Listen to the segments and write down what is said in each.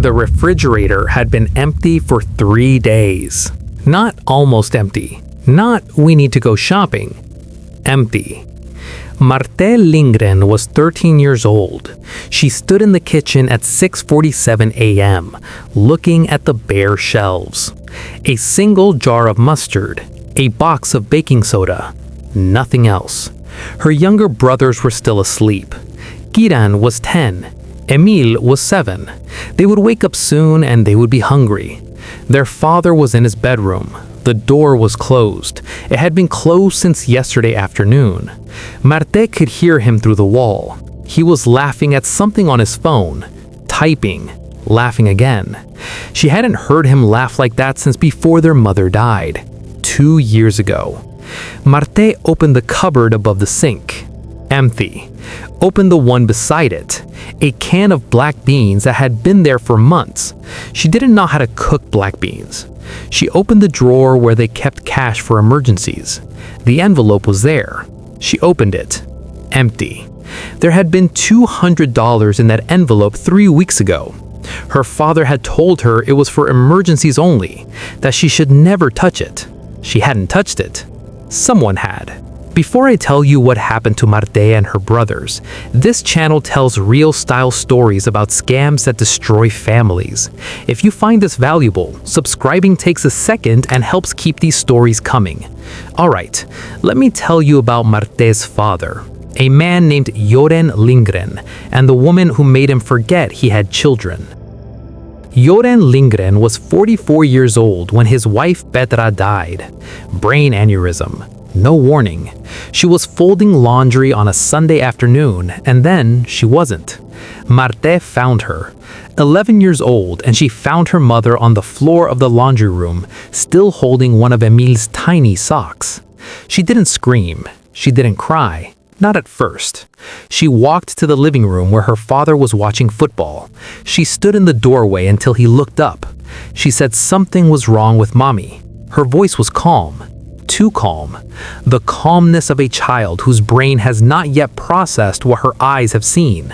The refrigerator had been empty for 3 days. Not almost empty. Not we need to go shopping. Empty. Marte Lindgren was 13 years old. She stood in the kitchen at 6:47 a.m., looking at the bare shelves. A single jar of mustard, a box of baking soda, nothing else. Her younger brothers were still asleep. Kiran was 10. Emil was 7. They would wake up soon and they would be hungry. Their father was in his bedroom. The door was closed. It had been closed since yesterday afternoon. Marte could hear him through the wall. He was laughing at something on his phone, typing, laughing again. She hadn't heard him laugh like that since before their mother died, 2 years ago. Marte opened the cupboard above the sink. Empty. Opened the one beside it, a can of black beans that had been there for months. She didn't know how to cook black beans. She opened the drawer where they kept cash for emergencies. The envelope was there. She opened it. Empty. There had been $200 in that envelope 3 weeks ago. Her father had told her it was for emergencies only, that she should never touch it. She hadn't touched it. Someone had. Before I tell you what happened to Marte and her brothers, this channel tells real-style stories about scams that destroy families. If you find this valuable, subscribing takes a second and helps keep these stories coming. Alright, let me tell you about Marte's father, a man named Joren Lindgren, and the woman who made him forget he had children. Joren Lindgren was 44 years old when his wife Petra died. Brain aneurysm. No warning. She was folding laundry on a Sunday afternoon, and then she wasn't. Marte found her. 11 years old, and she found her mother on the floor of the laundry room, still holding one of Emil's tiny socks. She didn't scream. She didn't cry. Not at first. She walked to the living room where her father was watching football. She stood in the doorway until he looked up. She said something was wrong with Mommy. Her voice was calm. Too calm. The calmness of a child whose brain has not yet processed what her eyes have seen.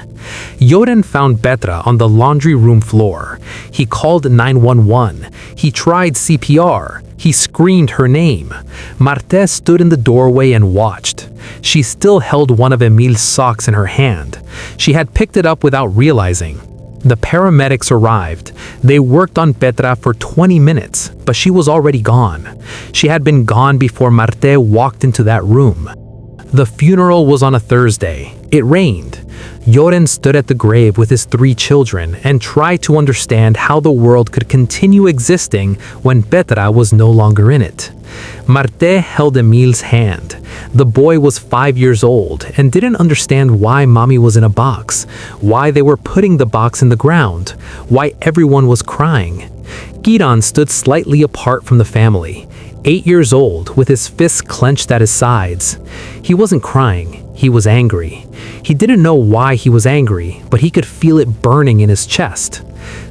Joren found Petra on the laundry room floor. He called 911. He tried CPR. He screamed her name. Marte stood in the doorway and watched. She still held one of Emil's socks in her hand. She had picked it up without realizing. The paramedics arrived. They worked on Petra for 20 minutes, but she was already gone. She had been gone before Marte walked into that room. The funeral was on a Thursday. It rained. Joren stood at the grave with his 3 children and tried to understand how the world could continue existing when Petra was no longer in it. Marte held Emil's hand. The boy was 5 years old and didn't understand why Mommy was in a box, why they were putting the box in the ground, why everyone was crying. Kiran stood slightly apart from the family, 8 years old, with his fists clenched at his sides. He wasn't crying. He was angry. He didn't know why he was angry, but he could feel it burning in his chest.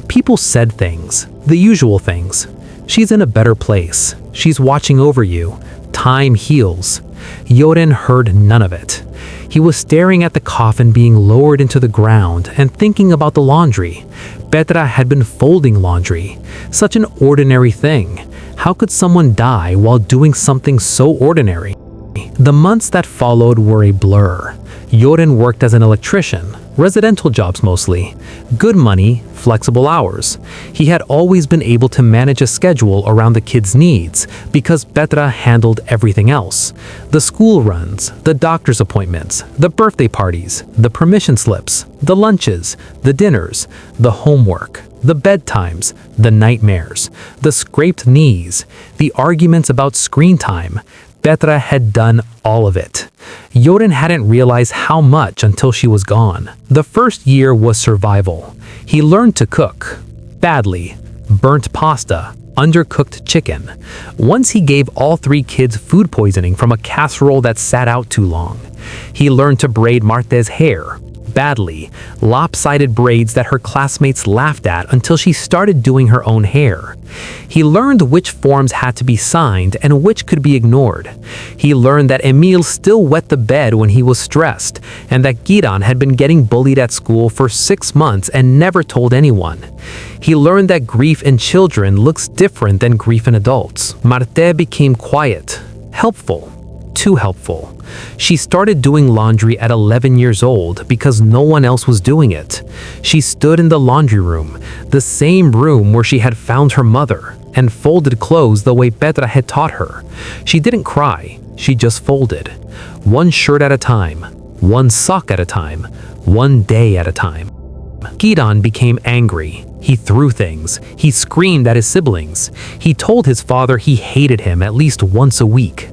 People said things, the usual things. She's in a better place. She's watching over you. Time heals. Joren heard none of it. He was staring at the coffin being lowered into the ground and thinking about the laundry. Petra had been folding laundry. Such an ordinary thing. How could someone die while doing something so ordinary? The months that followed were a blur. Joren worked as an electrician, residential jobs mostly. Good money, flexible hours. He had always been able to manage a schedule around the kids' needs because Petra handled everything else. The school runs, the doctor's appointments, the birthday parties, the permission slips, the lunches, the dinners, the homework, the bedtimes, the nightmares, the scraped knees, the arguments about screen time. Petra had done all of it. Joren hadn't realized how much until she was gone. The first year was survival. He learned to cook. Badly. Burnt pasta. Undercooked chicken. Once he gave all 3 kids food poisoning from a casserole that sat out too long. He learned to braid Marte's hair. badly, lopsided braids that her classmates laughed at until she started doing her own hair. He learned which forms had to be signed and which could be ignored. He learned that Emil still wet the bed when he was stressed, and that Giran had been getting bullied at school for 6 months and never told anyone. He learned that grief in children looks different than grief in adults. Marte became quiet, helpful, too helpful. She started doing laundry at 11 years old because no one else was doing it. She stood in the laundry room, the same room where she had found her mother, and folded clothes the way Petra had taught her. She didn't cry, she just folded. One shirt at a time, one sock at a time, one day at a time. Giran became angry. He threw things. He screamed at his siblings. He told his father he hated him at least once a week.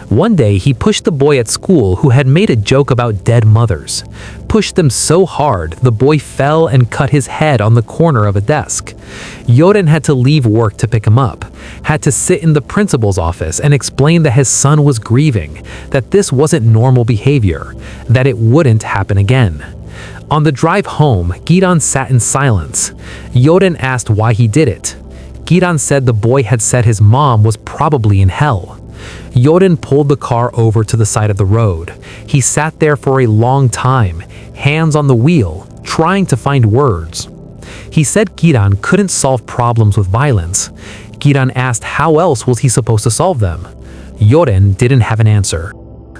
One day, he pushed the boy at school who had made a joke about dead mothers. Pushed them so hard, the boy fell and cut his head on the corner of a desk. Joren had to leave work to pick him up, had to sit in the principal's office and explain that his son was grieving, that this wasn't normal behavior, that it wouldn't happen again. On the drive home, Giran sat in silence. Joren asked why he did it. Giran said the boy had said his mom was probably in hell. Joren pulled the car over to the side of the road. He sat there for a long time, hands on the wheel, trying to find words. He said Giran couldn't solve problems with violence. Giran asked how else was he supposed to solve them. Joren didn't have an answer.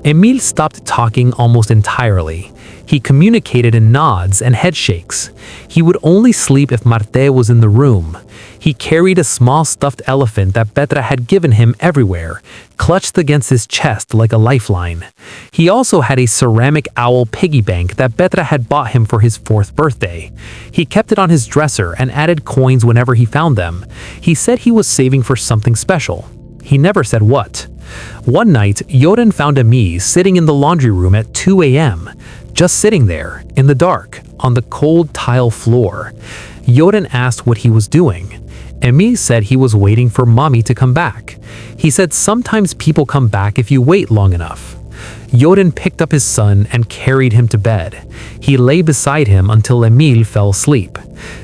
Emil stopped talking almost entirely. He communicated in nods and head shakes. He would only sleep if Marte was in the room. He carried a small stuffed elephant that Petra had given him everywhere, clutched against his chest like a lifeline. He also had a ceramic owl piggy bank that Petra had bought him for his 4th birthday. He kept it on his dresser and added coins whenever he found them. He said he was saving for something special. He never said what. One night, Joren found Emil sitting in the laundry room at 2 a.m., just sitting there, in the dark, on the cold tile floor. Joren asked what he was doing. Emil said he was waiting for mommy to come back. He said sometimes people come back if you wait long enough. Joren picked up his son and carried him to bed. He lay beside him until Emil fell asleep.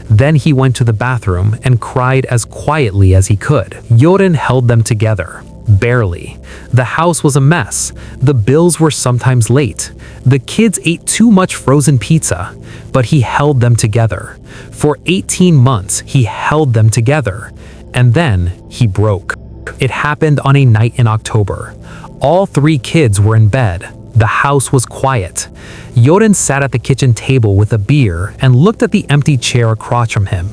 Then he went to the bathroom and cried as quietly as he could. Joren held them together. Barely. The house was a mess. The bills were sometimes late. The kids ate too much frozen pizza, but he held them together. For 18 months, he held them together. And then he broke. It happened on a night in October. All 3 kids were in bed. The house was quiet. Joren sat at the kitchen table with a beer and looked at the empty chair across from him,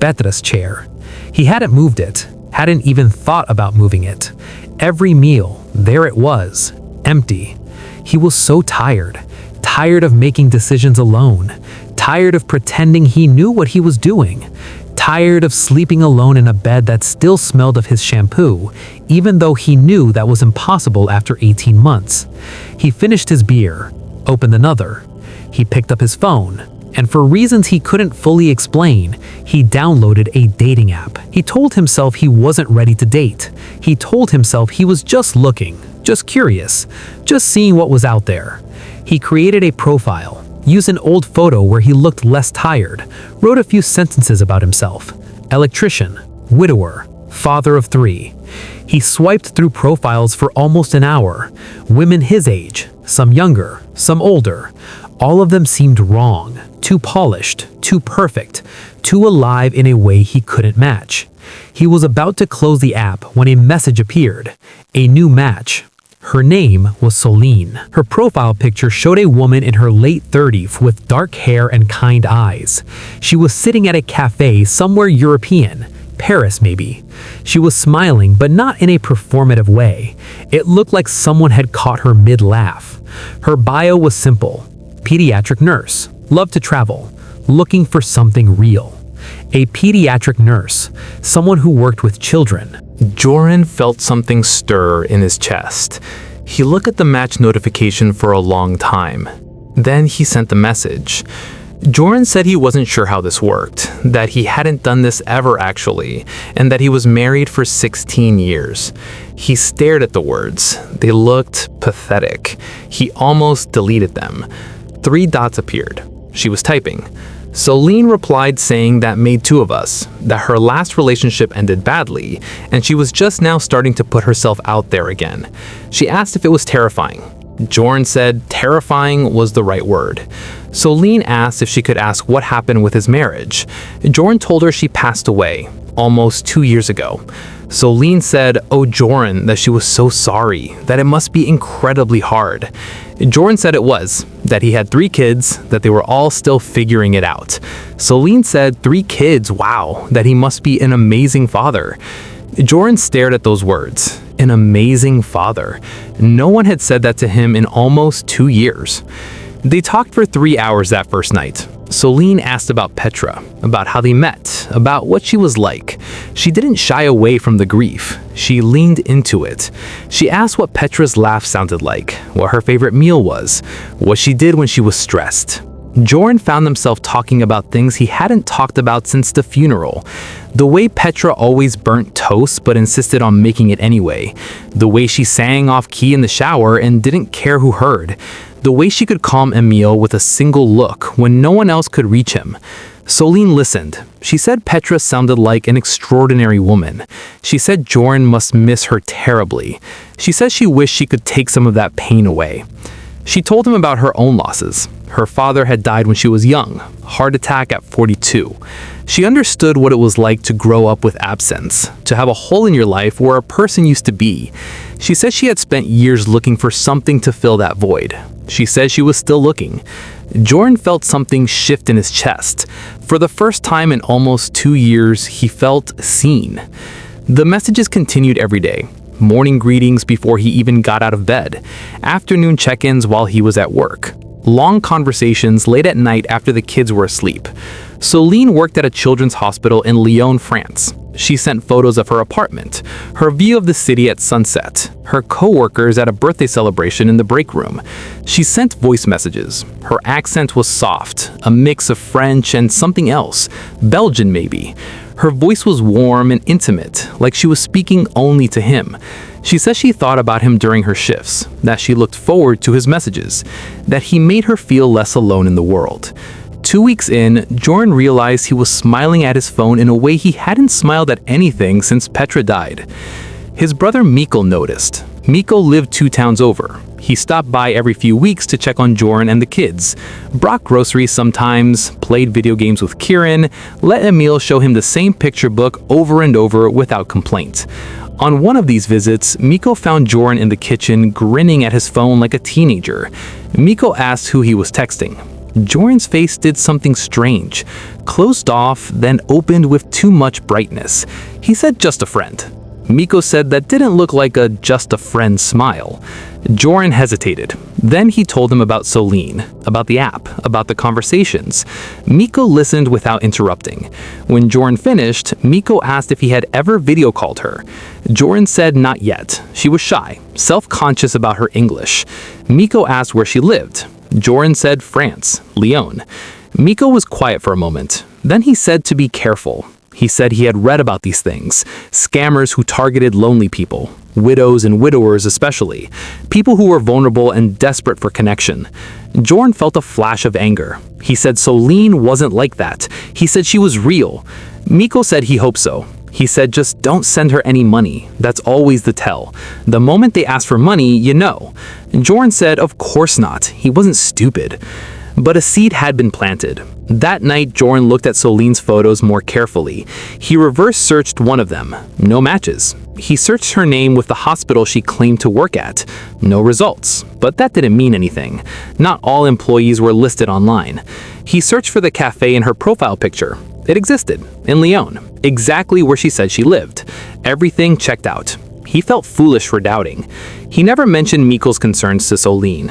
Petra's chair. He hadn't moved it, hadn't even thought about moving it. Every meal, there it was, empty. He was so tired of making decisions alone, tired of pretending he knew what he was doing, tired of sleeping alone in a bed that still smelled of his shampoo, even though he knew that was impossible after 18 months. He finished his beer, opened another. He picked up his phone, and for reasons he couldn't fully explain, he downloaded a dating app. He told himself he wasn't ready to date. He told himself he was just looking, just curious, just seeing what was out there. He created a profile, used an old photo where he looked less tired, wrote a few sentences about himself. Electrician, widower, father of 3. He swiped through profiles for almost an hour. Women his age, some younger, some older. All of them seemed wrong, too polished, too perfect, too alive in a way he couldn't match. He was about to close the app when a message appeared, a new match. Her name was Soline. Her profile picture showed a woman in her late 30s with dark hair and kind eyes. She was sitting at a cafe somewhere European, Paris maybe. She was smiling, but not in a performative way. It looked like someone had caught her mid-laugh. Her bio was simple. Pediatric nurse, loved to travel, looking for something real. A pediatric nurse, someone who worked with children. Joren felt something stir in his chest. He looked at the match notification for a long time. Then he sent the message. Joren said he wasn't sure how this worked, that he hadn't done this ever actually, and that he was married for 16 years. He stared at the words. They looked pathetic. He almost deleted them. 3 dots appeared. She was typing. Soline replied saying that made two of us, that her last relationship ended badly, and she was just now starting to put herself out there again. She asked if it was terrifying. Jorn said terrifying was the right word. Soline asked if she could ask what happened with his marriage. Jorn told her she passed away, almost 2 years ago. Soline said, "Oh Jorn, that she was so sorry, that it must be incredibly hard." Jorn said it was, that he had 3 kids, that they were all still figuring it out. Soline said 3 kids, wow, that he must be an amazing father. Jorn stared at those words, an amazing father. No one had said that to him in almost 2 years. They talked for 3 hours that first night. Soline asked about Petra, about how they met, about what she was like. She didn't shy away from the grief. She leaned into it. She asked what Petra's laugh sounded like, what her favorite meal was, what she did when she was stressed. Jorn found himself talking about things he hadn't talked about since the funeral. The way Petra always burnt toast but insisted on making it anyway. The way she sang off key in the shower and didn't care who heard. The way she could calm Emil with a single look when no one else could reach him. Soline listened. She said Petra sounded like an extraordinary woman. She said Jorn must miss her terribly. She said she wished she could take some of that pain away. She told him about her own losses. Her father had died when she was young, heart attack at 42. She understood what it was like to grow up with absence, to have a hole in your life where a person used to be. She said she had spent years looking for something to fill that void. She said she was still looking. Jorn felt something shift in his chest. For the first time in almost 2 years, he felt seen. The messages continued every day. Morning greetings before he even got out of bed. Afternoon check-ins while he was at work. Long conversations late at night after the kids were asleep. Soline worked at a children's hospital in Lyon, France. She sent photos of her apartment, her view of the city at sunset, her co-workers at a birthday celebration in the break room. She sent voice messages. Her accent was soft, a mix of French and something else, Belgian maybe. Her voice was warm and intimate, like she was speaking only to him. She says she thought about him during her shifts, that she looked forward to his messages, that he made her feel less alone in the world. 2 weeks in, Jorn realized he was smiling at his phone in a way he hadn't smiled at anything since Petra died. His brother Mikko noticed. Mikko lived 2 towns over. He stopped by every few weeks to check on Jorn and the kids, brought groceries sometimes, played video games with Kieran, let Emil show him the same picture book over and over without complaint. On one of these visits, Mikko found Jorn in the kitchen grinning at his phone like a teenager. Mikko asked who he was texting. Jorn's face did something strange, closed off, then opened with too much brightness. He said just a friend. Mikko said that didn't look like a just a friend smile. Jorn hesitated. Then he told him about Soline, about the app, about the conversations. Mikko listened without interrupting. When Jorn finished, Mikko asked if he had ever video called her. Jorn said not yet. She was shy, self-conscious about her English. Mikko asked where she lived. Jorn said France, Lyon. Mikko was quiet for a moment. Then he said to be careful. He said he had read about these things, scammers who targeted lonely people, widows and widowers especially, people who were vulnerable and desperate for connection. Jorn felt a flash of anger. He said Soline wasn't like that. He said she was real. Mikko said he hoped so. He said just don't send her any money. That's always the tell. The moment they ask for money, you know. Jorn said of course not. He wasn't stupid. But a seed had been planted. That night, Jorn looked at Soline's photos more carefully. He reverse searched one of them. No matches. He searched her name with the hospital she claimed to work at. No results. But that didn't mean anything. Not all employees were listed online. He searched for the cafe in her profile picture. It existed, in Lyon, exactly where she said she lived. Everything checked out. He felt foolish for doubting. He never mentioned Mikko's concerns to Soline.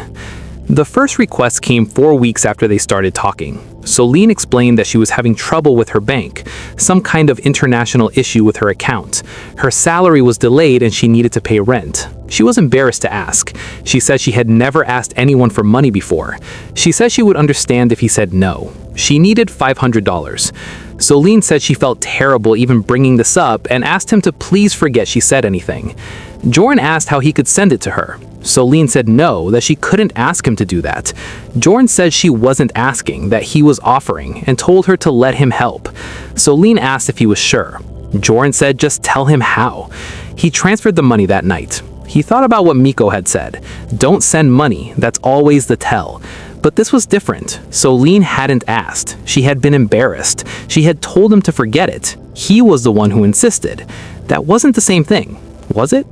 The first request came 4 weeks after they started talking. Soline explained that she was having trouble with her bank, some kind of international issue with her account. Her salary was delayed and she needed to pay rent. She was embarrassed to ask. She said she had never asked anyone for money before. She said she would understand if he said no. She needed $500. Soline said she felt terrible even bringing this up and asked him to please forget she said anything. Jorn asked how he could send it to her. Soline said no, that she couldn't ask him to do that. Jorn said she wasn't asking, that he was offering, and told her to let him help. Soline asked if he was sure. Jorn said just tell him how. He transferred the money that night. He thought about what Miko had said. Don't send money, that's always the tell. But this was different. Soline hadn't asked. She had been embarrassed. She had told him to forget it. He was the one who insisted. That wasn't the same thing, was it?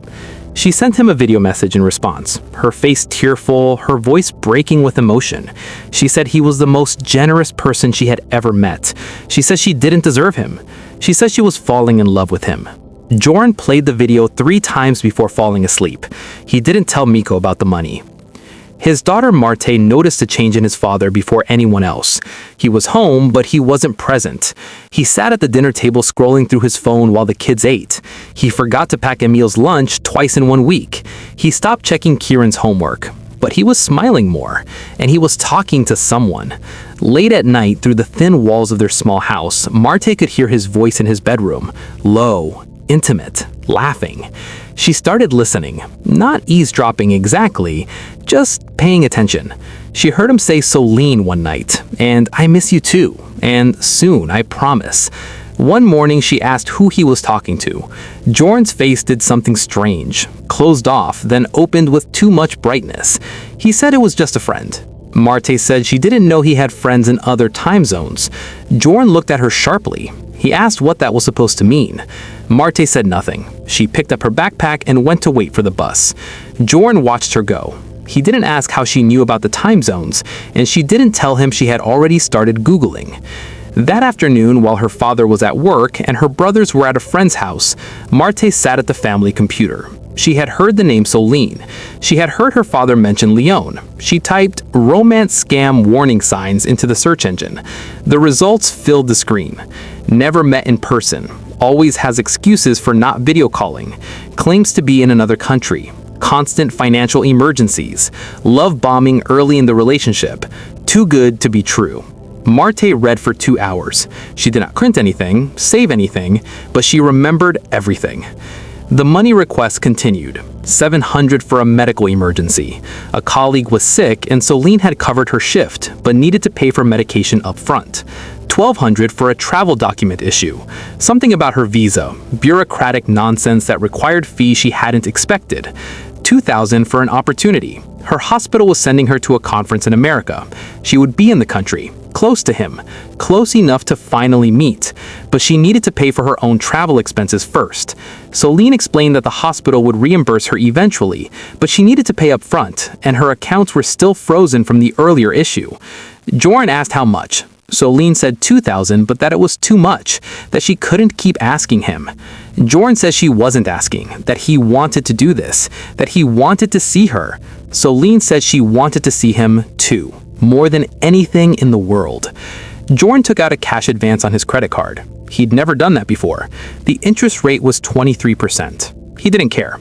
She sent him a video message in response, her face tearful, her voice breaking with emotion. She said he was the most generous person she had ever met. She said she didn't deserve him. She said she was falling in love with him. Jorn played the video 3 times before falling asleep. He didn't tell Miko about the money. His daughter Marte noticed a change in his father before anyone else. He was home, but he wasn't present. He sat at the dinner table scrolling through his phone while the kids ate. He forgot to pack Emil's lunch twice in 1 week. He stopped checking Kieran's homework. But he was smiling more, and he was talking to someone. Late at night, through the thin walls of their small house, Marte could hear his voice in his bedroom, low, intimate, laughing. She started listening, not eavesdropping exactly, just paying attention. She heard him say Soline one night, and I miss you too, and soon, I promise. One morning, she asked who he was talking to. Jorn's face did something strange, closed off, then opened with too much brightness. He said it was just a friend. Marte said she didn't know he had friends in other time zones. Jorn looked at her sharply. He asked what that was supposed to mean. Marte said nothing. She picked up her backpack and went to wait for the bus. Jorn watched her go. He didn't ask how she knew about the time zones, and she didn't tell him she had already started Googling. That afternoon, while her father was at work and her brothers were at a friend's house, Marte sat at the family computer. She had heard the name Soline. She had heard her father mention Leon. She typed romance scam warning signs into the search engine. The results filled the screen. Never met in person. Always has excuses for not video calling. Claims to be in another country. Constant financial emergencies. Love bombing early in the relationship. Too good to be true. Marte read for 2 hours. She did not print anything, save anything, but she remembered everything. The money request continued. $700 for a medical emergency. A colleague was sick and Soline had covered her shift, but needed to pay for medication up front. $1,200 for a travel document issue. Something about her visa. Bureaucratic nonsense that required fees she hadn't expected. $2,000 for an opportunity. Her hospital was sending her to a conference in America. She would be in the country, close to him, close enough to finally meet, but she needed to pay for her own travel expenses first. Soline explained that the hospital would reimburse her eventually, but she needed to pay up front, and her accounts were still frozen from the earlier issue. Jorn asked how much. Soline said $2,000, but that it was too much, that she couldn't keep asking him. Jorn says she wasn't asking, that he wanted to do this, that he wanted to see her. Soline said she wanted to see him too, more than anything in the world. Jorn took out a cash advance on his credit card. He'd never done that before. The interest rate was 23%. He didn't care.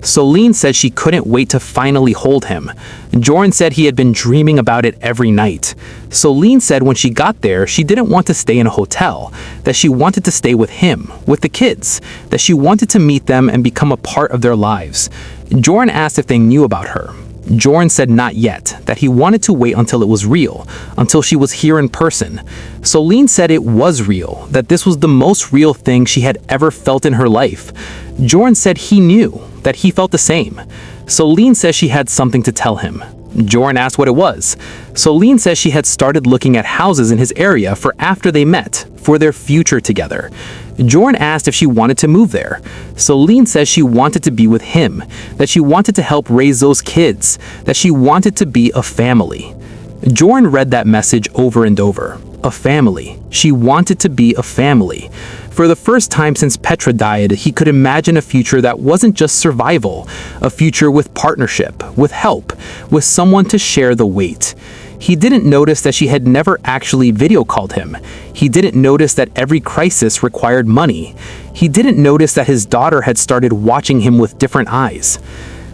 Soline said she couldn't wait to finally hold him. Jorn said he had been dreaming about it every night. Soline said when she got there, she didn't want to stay in a hotel, that she wanted to stay with him, with the kids, that she wanted to meet them and become a part of their lives. Jorn asked if they knew about her. Jorn said not yet, that he wanted to wait until it was real, until she was here in person. Soline said it was real, that this was the most real thing she had ever felt in her life. Jorn said he knew, that he felt the same. Soline says she had something to tell him. Jorn asked what it was. Soline says she had started looking at houses in his area for after they met, for their future together. Jorn asked if she wanted to move there. Soline says she wanted to be with him, that she wanted to help raise those kids, that she wanted to be a family. Jorn read that message over and over. A family. She wanted to be a family. For the first time since Petra died, he could imagine a future that wasn't just survival, a future with partnership, with help, with someone to share the weight. He didn't notice that she had never actually video called him. He didn't notice that every crisis required money. He didn't notice that his daughter had started watching him with different eyes.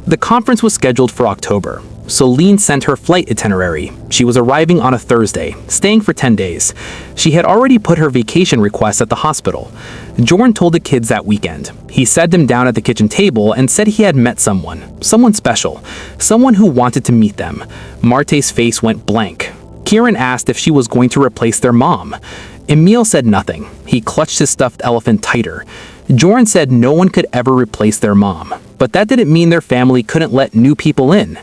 The conference was scheduled for October. Celine sent her flight itinerary. She was arriving on a Thursday, staying for 10 days. She had already put her vacation request at the hospital. Jorn told the kids that weekend. He sat them down at the kitchen table and said he had met someone special, someone who wanted to meet them. Marte's face went blank. Kieran asked if she was going to replace their mom. Emil said nothing. He clutched his stuffed elephant tighter. Jorn said no one could ever replace their mom, but that didn't mean their family couldn't let new people in.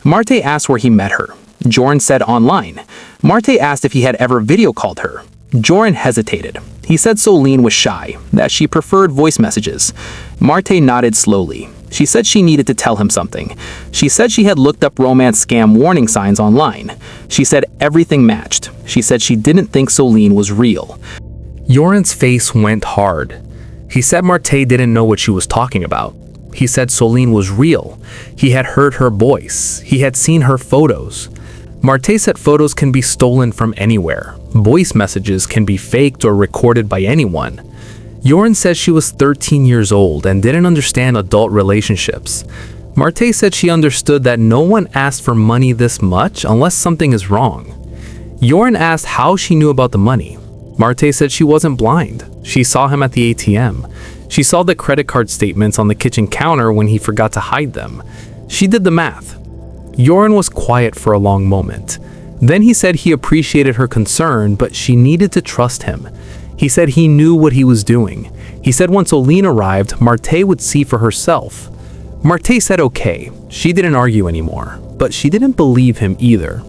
Marte asked where he met her. Jorn said online. Marte asked if he had ever video called her. Jorn hesitated. He said Celine was shy, that she preferred voice messages. Marte nodded slowly. She said she needed to tell him something. She said she had looked up romance scam warning signs online. She said everything matched. She said she didn't think Celine was real. Joran's face went hard. He said Marte didn't know what she was talking about. He said Celine was real. He had heard her voice. He had seen her photos. Marte said photos can be stolen from anywhere. Voice messages can be faked or recorded by anyone. Joran said she was 13 years old and didn't understand adult relationships. Marte said she understood that no one asked for money this much unless something is wrong. Joran asked how she knew about the money. Marte said she wasn't blind. She saw him at the ATM. She saw the credit card statements on the kitchen counter when he forgot to hide them. She did the math. Joran was quiet for a long moment. Then he said he appreciated her concern, but she needed to trust him. He said he knew what he was doing. He said once Celine arrived, Marte would see for herself. Marte said okay. She didn't argue anymore, but she didn't believe him either.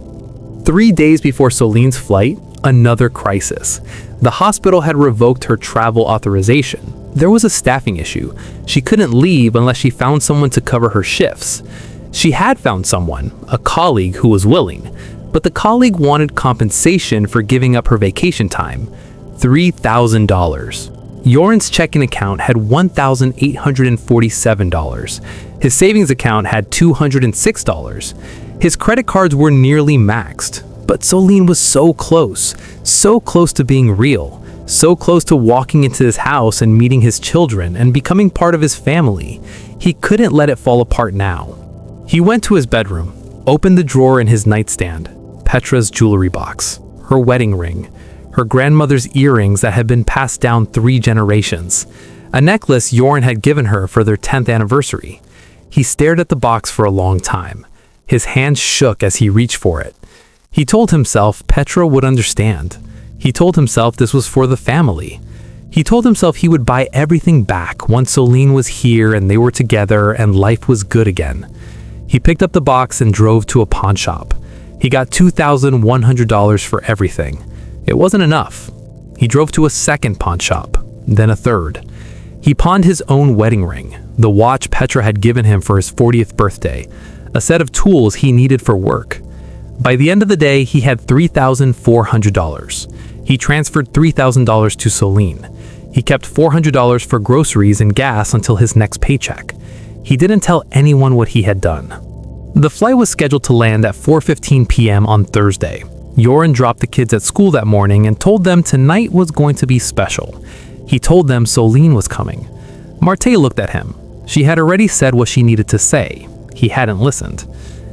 3 days before Celine's flight, another crisis. The hospital had revoked her travel authorization. There was a staffing issue. She couldn't leave unless she found someone to cover her shifts. She had found someone, a colleague who was willing, but the colleague wanted compensation for giving up her vacation time, $3,000. Joran's checking account had $1,847. His savings account had $206. His credit cards were nearly maxed, but Celine was so close to being real, so close to walking into his house and meeting his children and becoming part of his family. He couldn't let it fall apart now. He went to his bedroom, opened the drawer in his nightstand, Petra's jewelry box, her wedding ring, her grandmother's earrings that had been passed down 3 generations, a necklace Joran had given her for their 10th anniversary. He stared at the box for a long time. His hands shook as he reached for it. He told himself Petra would understand. He told himself this was for the family. He told himself he would buy everything back once Celine was here and they were together and life was good again. He picked up the box and drove to a pawn shop. He got $2,100 for everything. It wasn't enough. He drove to a second pawn shop, then a third. He pawned his own wedding ring, the watch Petra had given him for his 40th birthday, a set of tools he needed for work. By the end of the day, he had $3,400. He transferred $3,000 to Celine. He kept $400 for groceries and gas until his next paycheck. He didn't tell anyone what he had done. The flight was scheduled to land at 4:15 p.m. on Thursday. Joran dropped the kids at school that morning and told them tonight was going to be special. He told them Celine was coming. Marte looked at him. She had already said what she needed to say. He hadn't listened.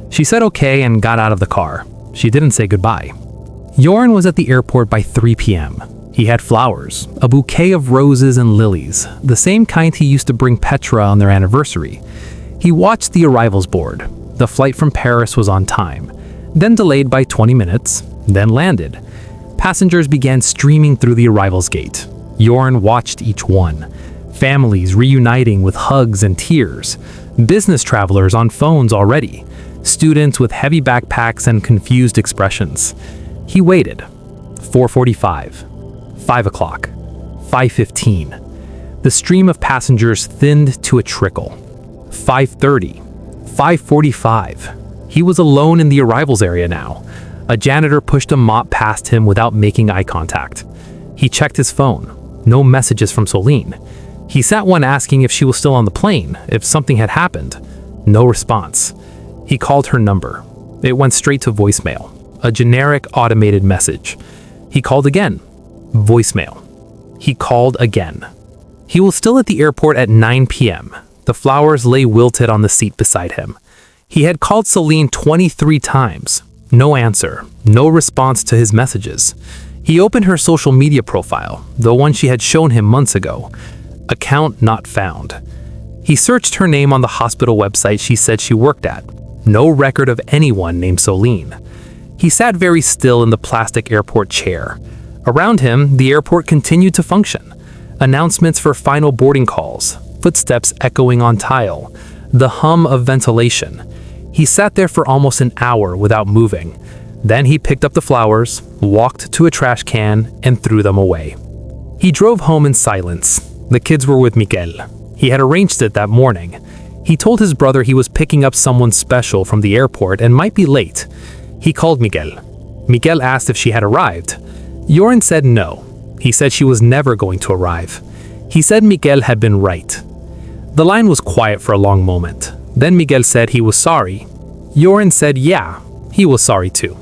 She said okay and got out of the car. She didn't say goodbye. Joran was at the airport by 3 p.m. He had flowers, a bouquet of roses and lilies, the same kind he used to bring Petra on their anniversary. He watched the arrivals board. The flight from Paris was on time, then delayed by 20 minutes, then landed. Passengers began streaming through the arrivals gate. Joran watched each one. Families reuniting with hugs and tears. Business travelers on phones already. Students with heavy backpacks and confused expressions. He waited. 4:45. 5 o'clock, 5:15. The stream of passengers thinned to a trickle. 5:30, 5:45. He was alone in the arrivals area now. A janitor pushed a mop past him without making eye contact. He checked his phone. No messages from Celine. He sat one asking if she was still on the plane, if something had happened. No response. He called her number. It went straight to voicemail, a generic automated message. He called again. Voicemail. He called again. He was still at the airport at 9 p.m. The flowers lay wilted on the seat beside him. He had called Celine 23 times. No answer, no response to his messages. He opened her social media profile, the one she had shown him months ago. Account not found. He searched her name on the hospital website she said she worked at. No record of anyone named Celine. He sat very still in the plastic airport chair. Around him, the airport continued to function. Announcements for final boarding calls, footsteps echoing on tile, the hum of ventilation. He sat there for almost an hour without moving. Then he picked up the flowers, walked to a trash can, and threw them away. He drove home in silence. The kids were with Miguel. He had arranged it that morning. He told his brother he was picking up someone special from the airport and might be late. He called Miguel. Miguel asked if she had arrived. Joran said no. He said she was never going to arrive. He said Miguel had been right. The line was quiet for a long moment. Then Miguel said he was sorry. Joran said yeah, he was sorry too.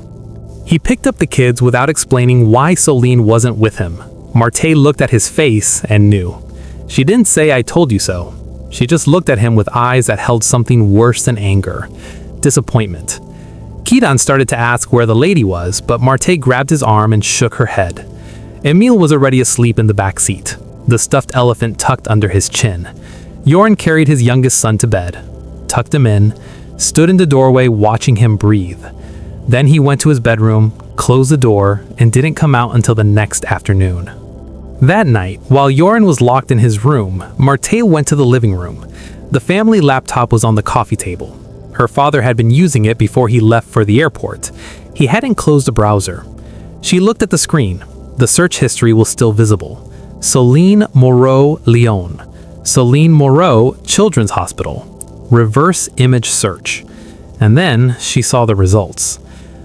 He picked up the kids without explaining why Celine wasn't with him. Marthe looked at his face and knew. She didn't say I told you so. She just looked at him with eyes that held something worse than anger. Disappointment. Kiran started to ask where the lady was, but Marthe grabbed his arm and shook her head. Emil was already asleep in the back seat, the stuffed elephant tucked under his chin. Joran carried his youngest son to bed, tucked him in, stood in the doorway watching him breathe. Then he went to his bedroom, closed the door, and didn't come out until the next afternoon. That night, while Joran was locked in his room, Marthe went to the living room. The family laptop was on the coffee table. Her father had been using it before he left for the airport. He hadn't closed the browser. She looked at the screen. The search history was still visible. Celine Moreau, Lyon. Celine Moreau, Children's Hospital. Reverse image search. And then she saw the results.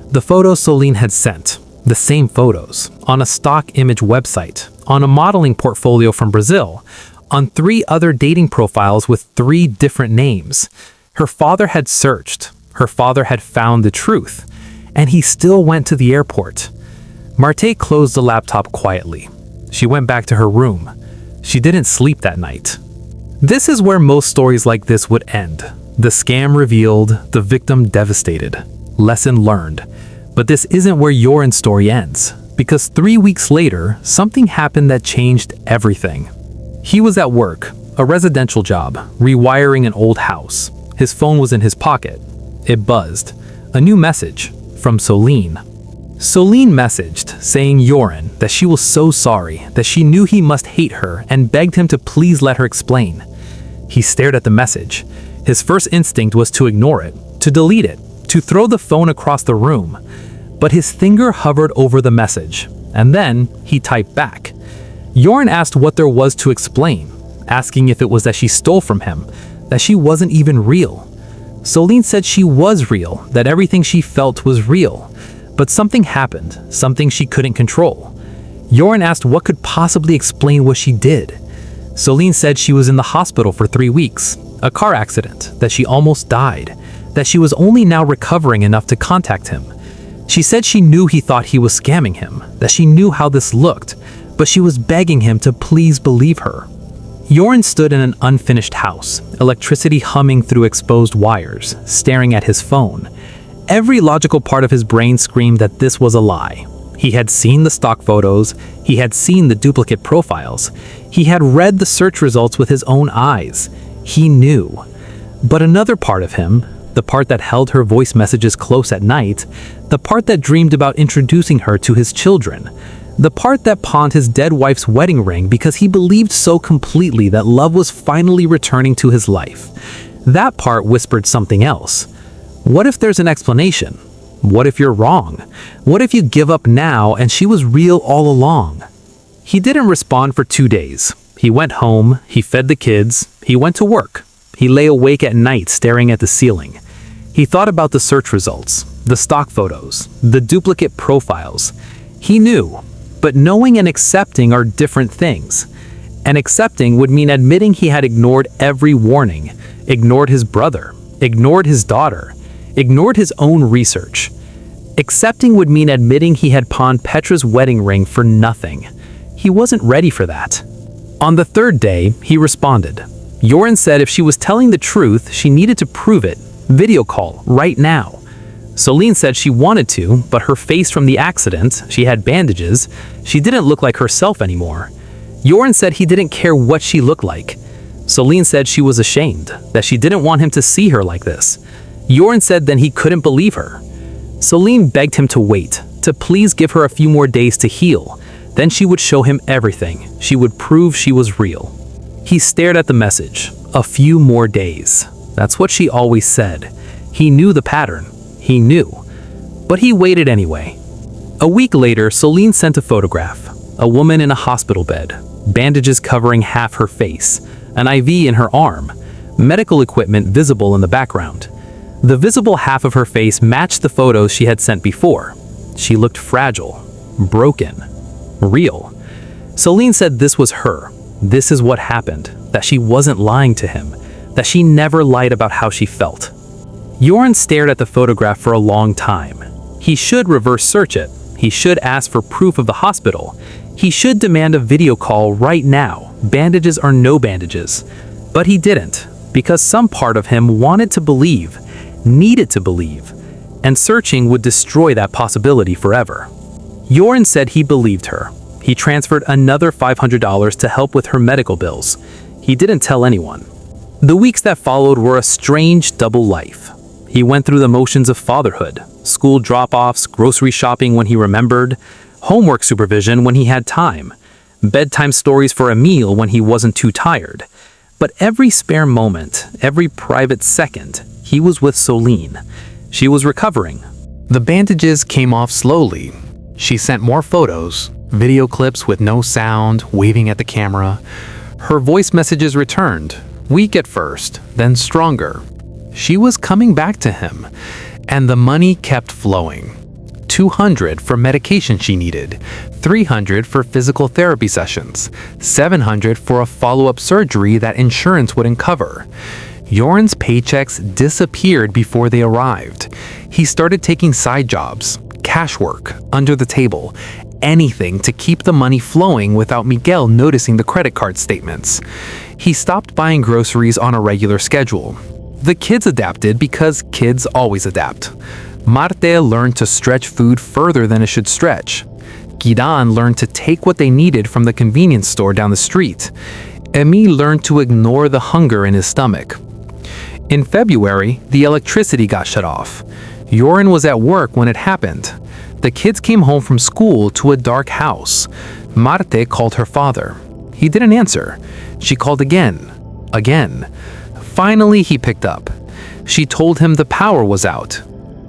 The photos Celine had sent, the same photos, on a stock image website, on a modeling portfolio from Brazil, on 3 other dating profiles with 3 different names. Her father had searched. Her father had found the truth. And he still went to the airport. Marthe closed the laptop quietly. She went back to her room. She didn't sleep that night. This is where most stories like this would end. The scam revealed, the victim devastated. Lesson learned. But this isn't where Joran's story ends, because 3 weeks later, something happened that changed everything. He was at work, a residential job, rewiring an old house. His phone was in his pocket. It buzzed. A new message from Celine. Celine messaged, saying Joran that she was so sorry, that she knew he must hate her, and begged him to please let her explain. He stared at the message. His first instinct was to ignore it, to delete it, to throw the phone across the room. But his finger hovered over the message, and then he typed back. Joran asked what there was to explain, asking if it was that she stole from him, that she wasn't even real. Celine said she was real, that everything she felt was real. But something happened, something she couldn't control. Joran asked what could possibly explain what she did. Celine said she was in the hospital for 3 weeks, a car accident, that she almost died, that she was only now recovering enough to contact him. She said she knew he thought he was scamming him, that she knew how this looked, but she was begging him to please believe her. Joran stood in an unfinished house, electricity humming through exposed wires, staring at his phone. Every logical part of his brain screamed that this was a lie. He had seen the stock photos, he had seen the duplicate profiles, he had read the search results with his own eyes. He knew. But another part of him, the part that held her voice messages close at night, the part that dreamed about introducing her to his children, the part that pawned his dead wife's wedding ring because he believed so completely that love was finally returning to his life. That part whispered something else. What if there's an explanation? What if you're wrong? What if you give up now and she was real all along? He didn't respond for 2 days. He went home, he fed the kids, he went to work. He lay awake at night staring at the ceiling. He thought about the search results, the stock photos, the duplicate profiles. He knew, but knowing and accepting are different things. And accepting would mean admitting he had ignored every warning, ignored his brother, ignored his daughter, ignored his own research. Accepting would mean admitting he had pawned Petra's wedding ring for nothing. He wasn't ready for that. On the 3rd day, he responded. Joran said if she was telling the truth, she needed to prove it, Video call, right now. Celine said she wanted to, but her face from the accident, she had bandages, she didn't look like herself anymore. Joran said he didn't care what she looked like. Celine said she was ashamed, that she didn't want him to see her like this. Joran said then he couldn't believe her. Celine begged him to wait, to please give her a few more days to heal. Then she would show him everything. She would prove she was real. He stared at the message. A few more days. That's what she always said. He knew the pattern. He knew. But he waited anyway. A week later, Celine sent a photograph. A woman in a hospital bed. Bandages covering half her face. An IV in her arm. Medical equipment visible in the background. The visible half of her face matched the photos she had sent before. She looked fragile. Broken. Real. Celine said this was her. This is what happened. That she wasn't lying to him. That she never lied about how she felt. Joran stared at the photograph for a long time. He should reverse search it. He should ask for proof of the hospital. He should demand a video call right now, bandages or no bandages. But he didn't, because some part of him wanted to believe, needed to believe, and searching would destroy that possibility forever. Joran said he believed her. He transferred another $500 to help with her medical bills. He didn't tell anyone. The weeks that followed were a strange double life. He went through the motions of fatherhood, school drop-offs, grocery shopping when he remembered, homework supervision when he had time, bedtime stories for a meal when he wasn't too tired. But every spare moment, every private second, he was with Celine. She was recovering. The bandages came off slowly. She sent more photos, video clips with no sound, waving at the camera. Her voice messages returned, weak at first, then stronger. She was coming back to him, and the money kept flowing. $200 for medication she needed, $300 for physical therapy sessions, $700 for a follow-up surgery that insurance wouldn't cover. Joran's paychecks disappeared before they arrived. He started taking side jobs, cash work, under the table, anything to keep the money flowing without Miguel noticing the credit card statements. He stopped buying groceries on a regular schedule. The kids adapted because kids always adapt. Marte learned to stretch food further than it should stretch. Gidan learned to take what they needed from the convenience store down the street. Emil learned to ignore the hunger in his stomach. In February, the electricity got shut off. Joran was at work when it happened. The kids came home from school to a dark house. Marte called her father. He didn't answer. She called again. Finally, he picked up. She told him the power was out.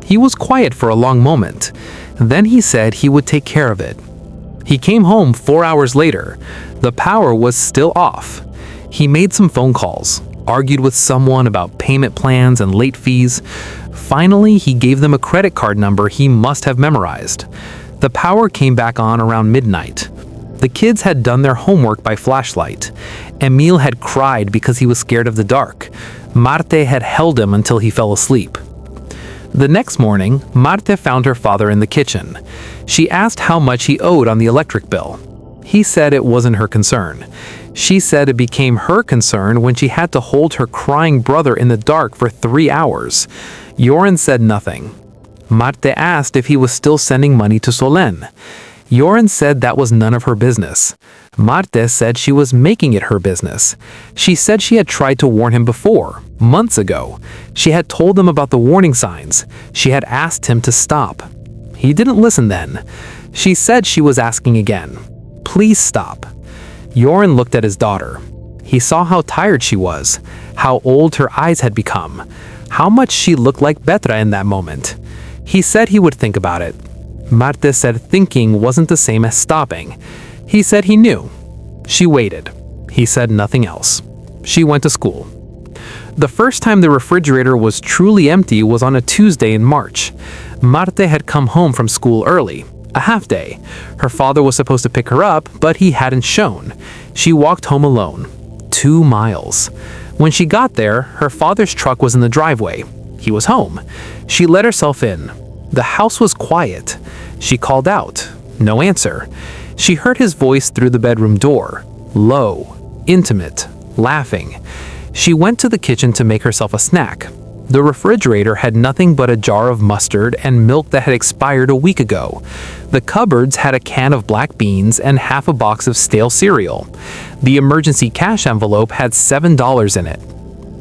He was quiet for a long moment. Then he said he would take care of it. He came home 4 hours later. The power was still off. He made some phone calls, argued with someone about payment plans and late fees. Finally, he gave them a credit card number he must have memorized. The power came back on around midnight. The kids had done their homework by flashlight. Emil had cried because he was scared of the dark. Marte had held him until he fell asleep. The next morning, Marte found her father in the kitchen. She asked how much he owed on the electric bill. He said it wasn't her concern. She said it became her concern when she had to hold her crying brother in the dark for 3 hours. Joran said nothing. Marte asked if he was still sending money to Solen. Joran said that was none of her business. Marte said she was making it her business. She said she had tried to warn him before, months ago. She had told him about the warning signs. She had asked him to stop. He didn't listen then. She said she was asking again. Please stop. Joran looked at his daughter. He saw how tired she was, how old her eyes had become, how much she looked like Petra in that moment. He said he would think about it. Marte said thinking wasn't the same as stopping. He said he knew. She waited. He said nothing else. She went to school. The first time the refrigerator was truly empty was on a Tuesday in March. Marte had come home from school early, a half day. Her father was supposed to pick her up, but he hadn't shown. She walked home alone. 2 miles. When she got there, her father's truck was in the driveway. He was home. She let herself in. The house was quiet. She called out. No answer. She heard his voice through the bedroom door. Low, intimate, laughing. She went to the kitchen to make herself a snack. The refrigerator had nothing but a jar of mustard and milk that had expired a week ago. The cupboards had a can of black beans and half a box of stale cereal. The emergency cash envelope had $7 in it.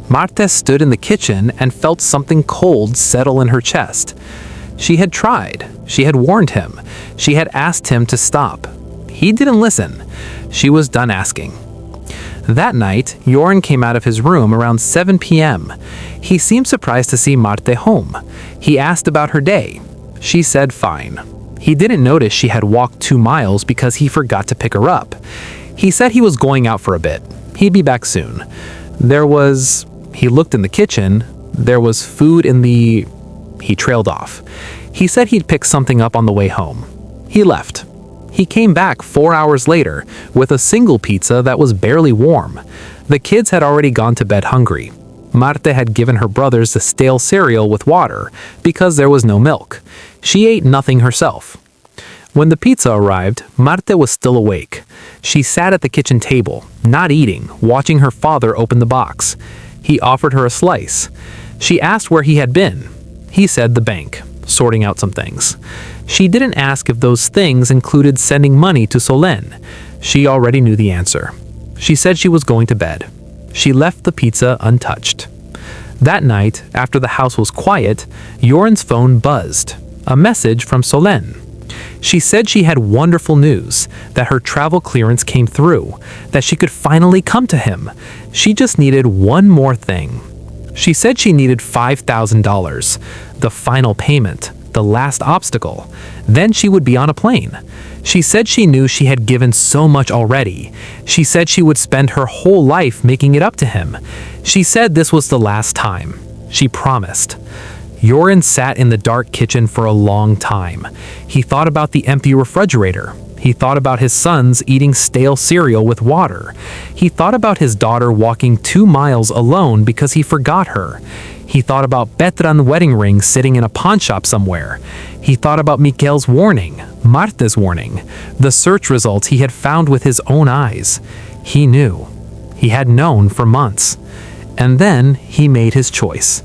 Marta stood in the kitchen and felt something cold settle in her chest. She had tried. She had warned him. She had asked him to stop. He didn't listen. She was done asking. That night, Joran came out of his room around 7 p.m. He seemed surprised to see Marta home. He asked about her day. She said fine. He didn't notice she had walked 2 miles because he forgot to pick her up. He said he was going out for a bit. He'd be back soon. He looked in the kitchen. There was food in the... He trailed off. He said he'd pick something up on the way home. He left. He came back 4 hours later with a single pizza that was barely warm. The kids had already gone to bed hungry. Marta had given her brothers the stale cereal with water because there was no milk. She ate nothing herself. When the pizza arrived, Marta was still awake. She sat at the kitchen table, not eating, watching her father open the box. He offered her a slice. She asked where he had been. He said the bank, sorting out some things. She didn't ask if those things included sending money to Solène. She already knew the answer. She said she was going to bed. She left the pizza untouched. That night, after the house was quiet, Joran's phone buzzed. A message from Solène. She said she had wonderful news, that her travel clearance came through, that she could finally come to him. She just needed one more thing. She said she needed $5,000, the final payment, the last obstacle. Then she would be on a plane. She said she knew she had given so much already. She said she would spend her whole life making it up to him. She said this was the last time. She promised. Joran sat in the dark kitchen for a long time. He thought about the empty refrigerator. He thought about his sons eating stale cereal with water. He thought about his daughter walking 2 miles alone because he forgot her. He thought about Petran's wedding ring sitting in a pawn shop somewhere. He thought about Miguel's warning, Marta's warning, the search results he had found with his own eyes. He knew. He had known for months. And then he made his choice.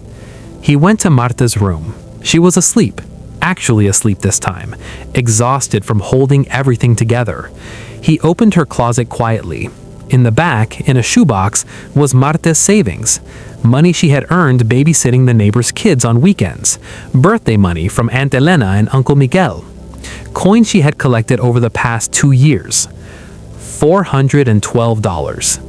He went to Marta's room. She was asleep, actually asleep this time, exhausted from holding everything together. He opened her closet quietly. In the back, in a shoebox, was Marta's savings. Money she had earned babysitting the neighbors' kids on weekends. Birthday money from Aunt Elena and Uncle Miguel. Coins she had collected over the past 2 years. $412.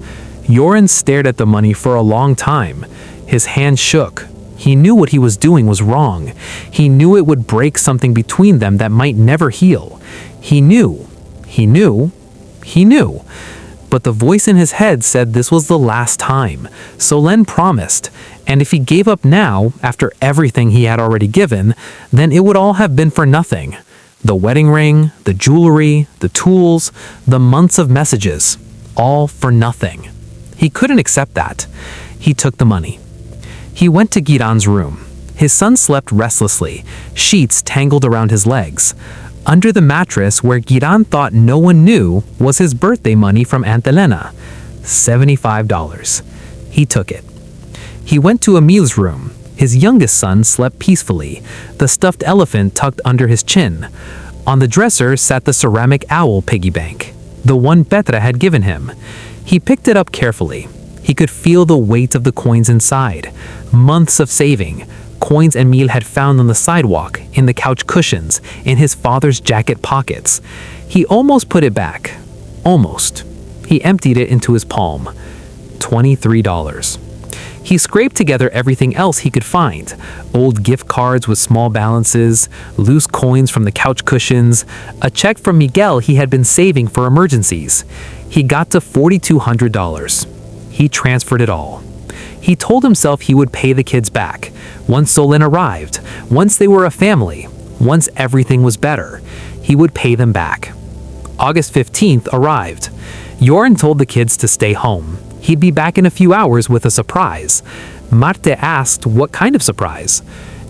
Joran stared at the money for a long time. His hand shook. He knew what he was doing was wrong. He knew it would break something between them that might never heal. He knew. But the voice in his head said this was the last time. Solène promised, and if he gave up now, after everything he had already given, then it would all have been for nothing. The wedding ring, the jewelry, the tools, the months of messages, all for nothing. He couldn't accept that. He took the money. He went to Giran's room. His son slept restlessly, sheets tangled around his legs. Under the mattress, where Giran thought no one knew, was his birthday money from Aunt Elena. $75. He took it. He went to Emil's room. His youngest son slept peacefully, the stuffed elephant tucked under his chin. On the dresser sat the ceramic owl piggy bank, the one Petra had given him. He picked it up carefully. He could feel the weight of the coins inside. Months of saving. Coins Emil had found on the sidewalk, in the couch cushions, in his father's jacket pockets. He almost put it back. Almost. He emptied it into his palm. $23. He scraped together everything else he could find. Old gift cards with small balances, loose coins from the couch cushions, a check from Miguel he had been saving for emergencies. He got to $4,200. He transferred it all. He told himself he would pay the kids back, once Solène arrived, once they were a family, once everything was better. He would pay them back. August 15th arrived. Joran told the kids to stay home. He'd be back in a few hours with a surprise. Marta asked what kind of surprise.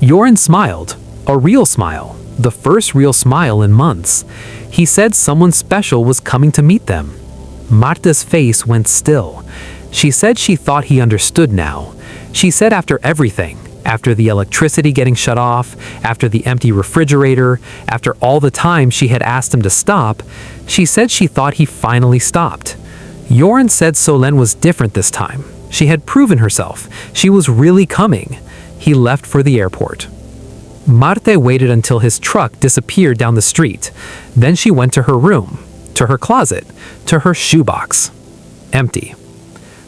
Joran smiled, a real smile, the first real smile in months. He said someone special was coming to meet them. Marta's face went still. She said she thought he understood now. She said after everything, After the electricity getting shut off, after the empty refrigerator, after all the time she had asked him to stop, she said she thought he finally stopped. Joran said Solen was different this time. She had proven herself. She was really coming. He left for the airport. Marte waited until his truck disappeared down the street. Then she went to her room, to her closet, to her shoebox. Empty.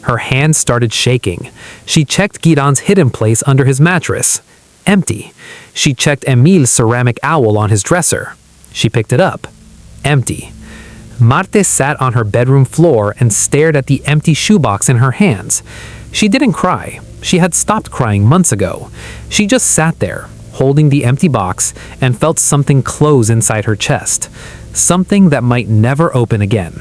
Her hands started shaking. She checked Giran's hidden place under his mattress. Empty. She checked Emil's ceramic owl on his dresser. She picked it up. Empty. Marte sat on her bedroom floor and stared at the empty shoebox in her hands. She didn't cry. She had stopped crying months ago. She just sat there, holding the empty box, and felt something close inside her chest. Something that might never open again.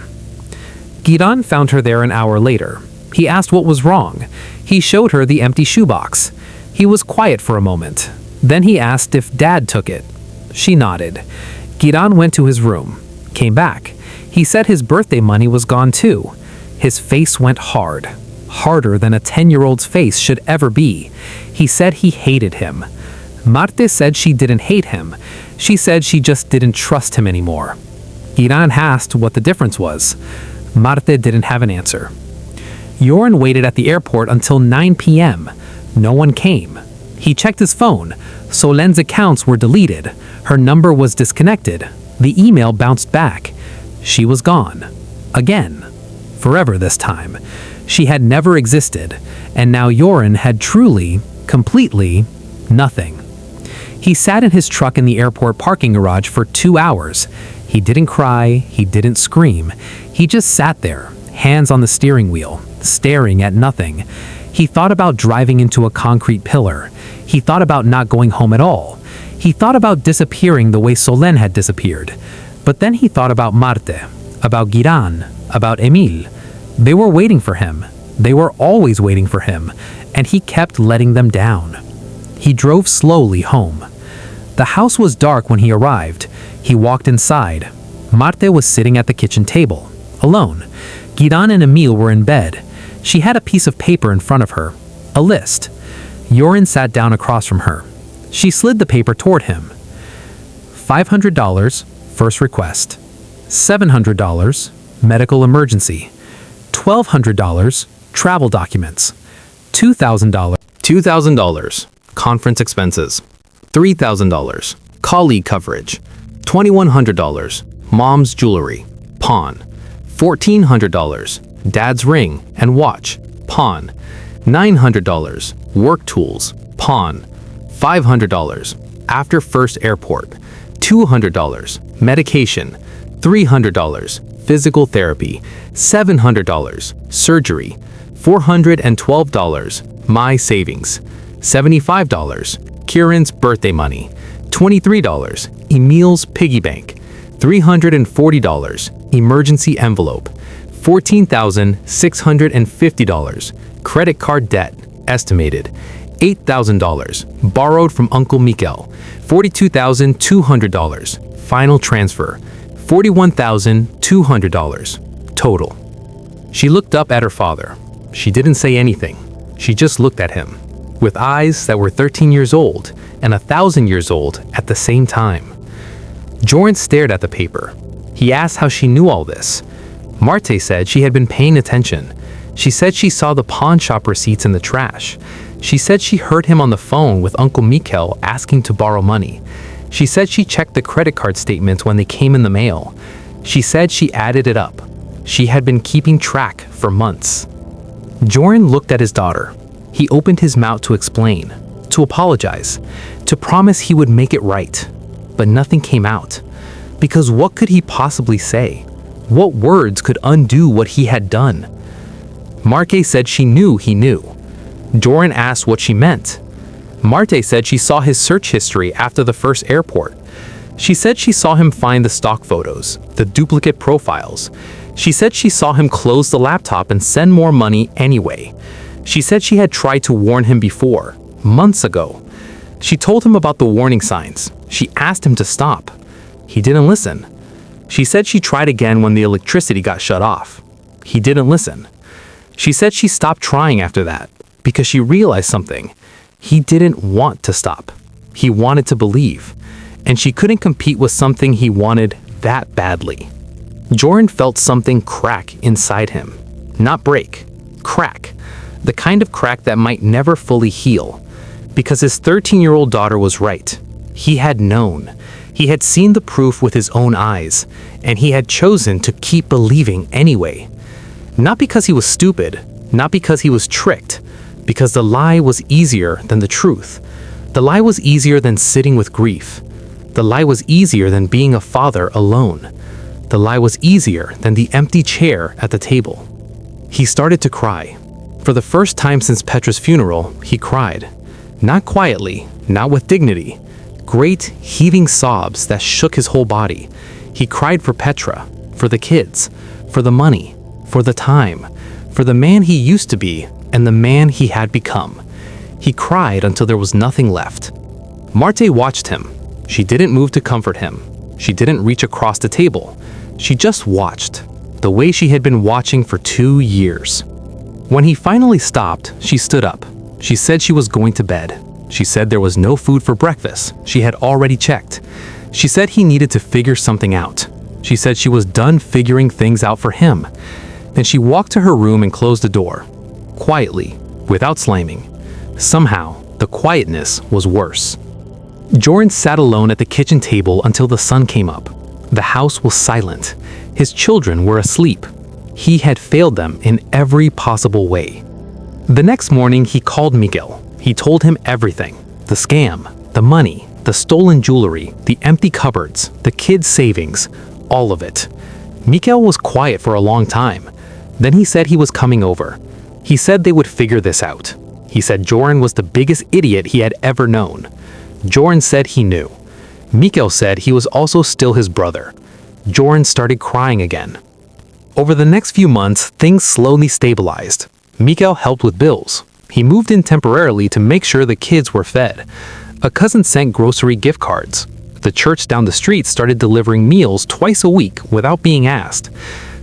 Giran found her there an hour later. He asked what was wrong. He showed her the empty shoebox. He was quiet for a moment. Then he asked if Dad took it. She nodded. Giran went to his room, came back. He said his birthday money was gone too. His face went hard. Harder than a 10-year-old's face should ever be. He said he hated him. Marte said she didn't hate him. She said she just didn't trust him anymore. Giran asked what the difference was. Marte didn't have an answer. Joran waited at the airport until 9 p.m. No one came. He checked his phone. Solen's accounts were deleted. Her number was disconnected. The email bounced back. She was gone. Again. Forever this time. She had never existed, and now Joran had truly, completely, nothing. He sat in his truck in the airport parking garage for 2 hours. He didn't cry, he didn't scream. He just sat there, hands on the steering wheel, staring at nothing. He thought about driving into a concrete pillar. He thought about not going home at all. He thought about disappearing the way Solen had disappeared. But then he thought about Marte, about Giran, about Emil. They were waiting for him. They were always waiting for him, and he kept letting them down. He drove slowly home. The house was dark when he arrived. He walked inside. Marte was sitting at the kitchen table, alone. Giran and Emil were in bed. She had a piece of paper in front of her, a list. Joran sat down across from her. She slid the paper toward him. $500, first request. $700, medical emergency. $1,200, travel documents. $2,000, conference expenses. $3,000, colleague coverage. $2,100, mom's jewelry, pawn. $1,400, dad's ring and watch, pawn. $900, work tools, pawn. $500, after first airport. $200, medication. $300, physical therapy. $700, surgery. $412, my savings. $75, Kieran's birthday money. $23, Emil's piggy bank. $340, emergency envelope. $14,650, credit card debt, estimated. $8,000, borrowed from Uncle Mikel. $42,200, final transfer. $41,200, total. She looked up at her father. She didn't say anything. She just looked at him, with eyes that were 13 years old and 1,000 years old at the same time. Joran stared at the paper. He asked how she knew all this. Marte said she had been paying attention. She said she saw the pawn shop receipts in the trash. She said she heard him on the phone with Uncle Mikel asking to borrow money. She said she checked the credit card statements when they came in the mail. She said she added it up. She had been keeping track for months. Joran looked at his daughter. He opened his mouth to explain, to apologize, to promise he would make it right. But nothing came out. Because what could he possibly say? What words could undo what he had done? Marte said she knew he knew. Joran asked what she meant. Marte said she saw his search history after the first airport. She said she saw him find the stock photos, the duplicate profiles. She said she saw him close the laptop and send more money anyway. She said she had tried to warn him before, months ago. She told him about the warning signs. She asked him to stop. He didn't listen. She said she tried again when the electricity got shut off. He didn't listen. She said she stopped trying after that because she realized something. He didn't want to stop. He wanted to believe. And she couldn't compete with something he wanted that badly. Joran felt something crack inside him. Not break. Crack. The kind of crack that might never fully heal. Because his 13-year-old daughter was right. He had known. He had seen the proof with his own eyes. And he had chosen to keep believing anyway. Not because he was stupid. Not because he was tricked. Because the lie was easier than the truth. The lie was easier than sitting with grief. The lie was easier than being a father alone. The lie was easier than the empty chair at the table. He started to cry. For the first time since Petra's funeral, he cried. Not quietly, not with dignity. Great, heaving sobs that shook his whole body. He cried for Petra, for the kids, for the money, for the time, for the man he used to be and the man he had become. He cried until there was nothing left. Marte watched him. She didn't move to comfort him. She didn't reach across the table. She just watched, the way she had been watching for 2 years. When he finally stopped, she stood up. She said she was going to bed. She said there was no food for breakfast. She had already checked. She said he needed to figure something out. She said she was done figuring things out for him. Then she walked to her room and closed the door. Quietly, without slamming. Somehow, the quietness was worse. Joran sat alone at the kitchen table until the sun came up. The house was silent. His children were asleep. He had failed them in every possible way. The next morning, he called Miguel. He told him everything. The scam, the money, the stolen jewelry, the empty cupboards, the kids' savings, all of it. Miguel was quiet for a long time. Then he said he was coming over. He said they would figure this out. He said Joran was the biggest idiot he had ever known. Joran said he knew. Miguel said he was also still his brother. Joran started crying again. Over the next few months, things slowly stabilized. Miguel helped with bills. He moved in temporarily to make sure the kids were fed. A cousin sent grocery gift cards. The church down the street started delivering meals twice a week without being asked.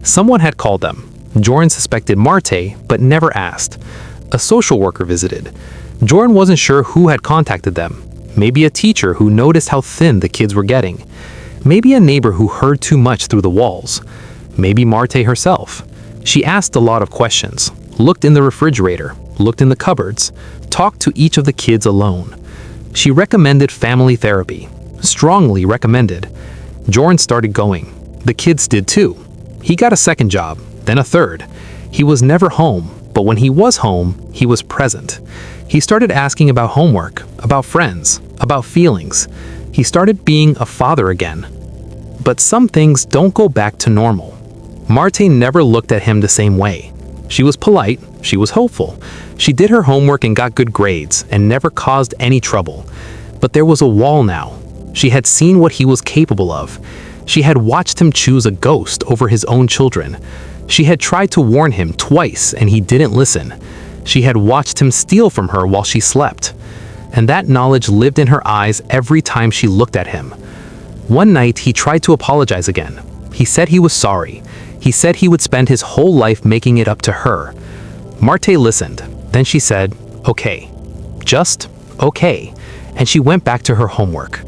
Someone had called them. Joran suspected Marte, but never asked. A social worker visited. Joran wasn't sure who had contacted them. Maybe a teacher who noticed how thin the kids were getting. Maybe a neighbor who heard too much through the walls. Maybe Marte herself. She asked a lot of questions, looked in the refrigerator, looked in the cupboards, talked to each of the kids alone. She recommended family therapy, strongly recommended. Joran started going. The kids did too. He got a second job, then a third. He was never home, but when he was home, he was present. He started asking about homework, about friends, about feelings. He started being a father again. But some things don't go back to normal. Marte never looked at him the same way. She was polite, she was hopeful. She did her homework and got good grades and never caused any trouble. But there was a wall now. She had seen what he was capable of. She had watched him choose a ghost over his own children. She had tried to warn him twice and he didn't listen. She had watched him steal from her while she slept. And that knowledge lived in her eyes every time she looked at him. One night, he tried to apologize again. He said he was sorry. He said he would spend his whole life making it up to her. Marte listened. Then she said, okay. Just okay. And she went back to her homework.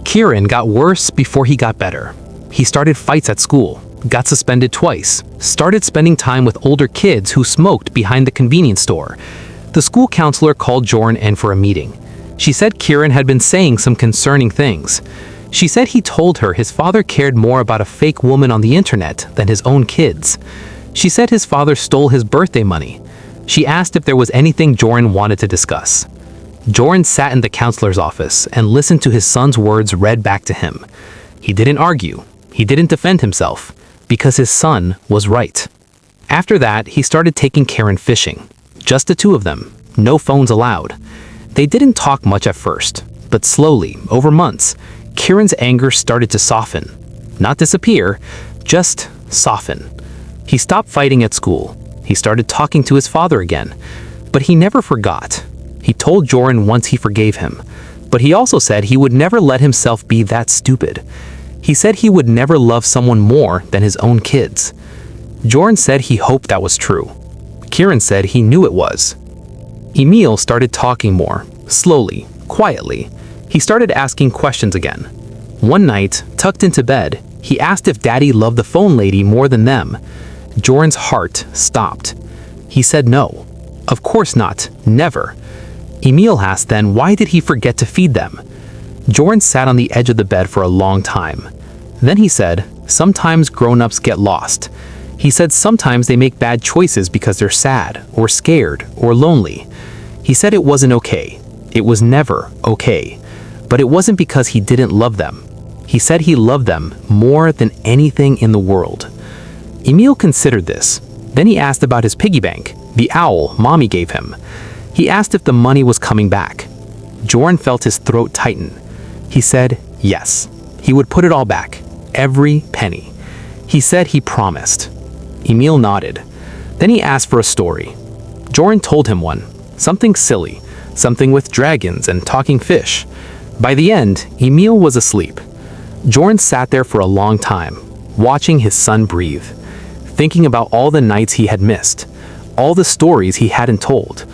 Kieran got worse before he got better. He started fights at school, got suspended twice, started spending time with older kids who smoked behind the convenience store. The school counselor called Joran in for a meeting. She said Kieran had been saying some concerning things. She said he told her his father cared more about a fake woman on the internet than his own kids. She said his father stole his birthday money. She asked if there was anything Joran wanted to discuss. Joran sat in the counselor's office and listened to his son's words read back to him. He didn't argue. He didn't defend himself, because his son was right. After that, he started taking Karen fishing. Just the two of them, no phones allowed. They didn't talk much at first, but slowly, over months, Kieran's anger started to soften. Not disappear, just soften. He stopped fighting at school. He started talking to his father again. But he never forgot. He told Joran once he forgave him. But he also said he would never let himself be that stupid. He said he would never love someone more than his own kids. Joran said he hoped that was true. Kieran said he knew it was. Emil started talking more. Slowly, quietly, he started asking questions again. One night, tucked into bed, he asked if Daddy loved the phone lady more than them. Joran's heart stopped. He said no. Of course not. Never. Emil asked then why did he forget to feed them? Joran sat on the edge of the bed for a long time. Then he said, sometimes grown-ups get lost. He said sometimes they make bad choices because they're sad, or scared, or lonely. He said it wasn't okay. It was never okay. But it wasn't because he didn't love them. He said he loved them more than anything in the world. Emil considered this. Then he asked about his piggy bank, the owl Mommy gave him. He asked if the money was coming back. Joran felt his throat tighten. He said yes. He would put it all back. Every penny. He said he promised. Emil nodded. Then he asked for a story. Joran told him one. Something silly. Something with dragons and talking fish. By the end, Emil was asleep. Joran sat there for a long time, watching his son breathe, thinking about all the nights he had missed, all the stories he hadn't told,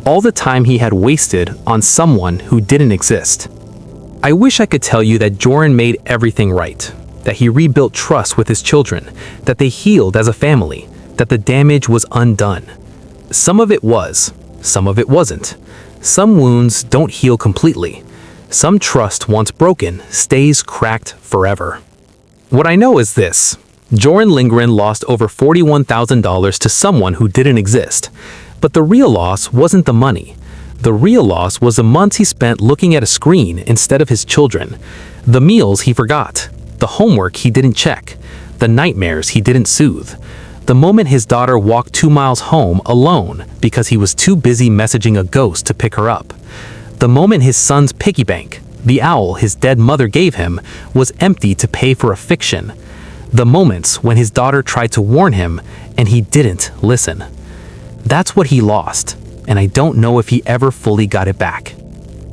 all the time he had wasted on someone who didn't exist. I wish I could tell you that Joran made everything right, that he rebuilt trust with his children, that they healed as a family, that the damage was undone. Some of it was, some of it wasn't. Some wounds don't heal completely. Some trust, once broken, stays cracked forever. What I know is this. Joran Lindgren lost over $41,000 to someone who didn't exist. But the real loss wasn't the money. The real loss was the months he spent looking at a screen instead of his children. The meals he forgot. The homework he didn't check. The nightmares he didn't soothe. The moment his daughter walked 2 miles home alone because he was too busy messaging a ghost to pick her up. The moment his son's piggy bank, the owl his dead mother gave him, was empty to pay for a fiction. The moments when his daughter tried to warn him and he didn't listen. That's what he lost, and I don't know if he ever fully got it back.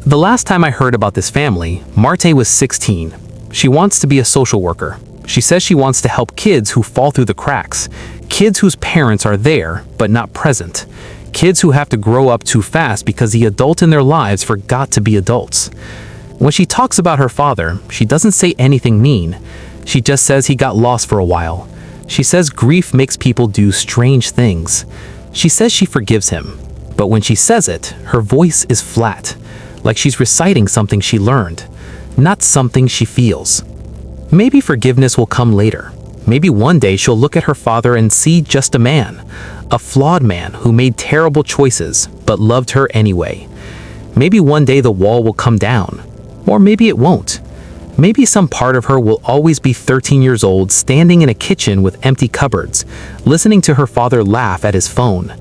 The last time I heard about this family, Marte was 16. She wants to be a social worker. She says she wants to help kids who fall through the cracks, kids whose parents are there but not present. Kids who have to grow up too fast because the adult in their lives forgot to be adults. When she talks about her father, she doesn't say anything mean. She just says he got lost for a while. She says grief makes people do strange things. She says she forgives him. But when she says it, her voice is flat, like she's reciting something she learned, not something she feels. Maybe forgiveness will come later. Maybe one day she'll look at her father and see just a man. A flawed man who made terrible choices, but loved her anyway. Maybe one day the wall will come down. Or maybe it won't. Maybe some part of her will always be 13 years old, standing in a kitchen with empty cupboards, listening to her father laugh at his phone.